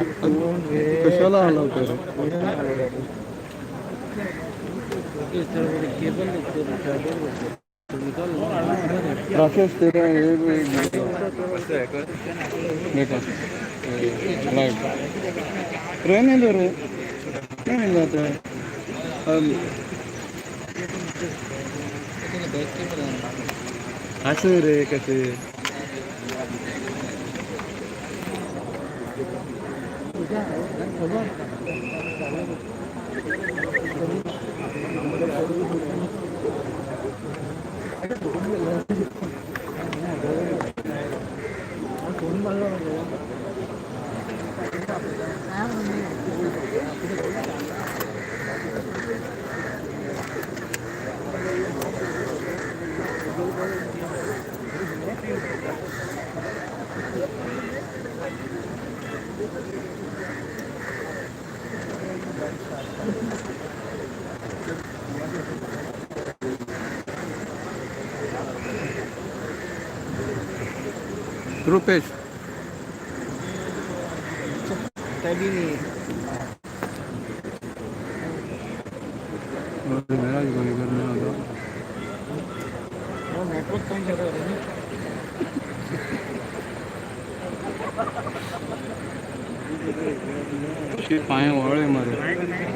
कशाला हलवतो रे? राकेश तेरा ये भी देखो लाइट रहने दो रे, नहीं जाता है अब हंसे रे कैसे रुपेश मेरा भी कोई करना होगा नेटवर्क कम कर रहा है पाए वाले मारे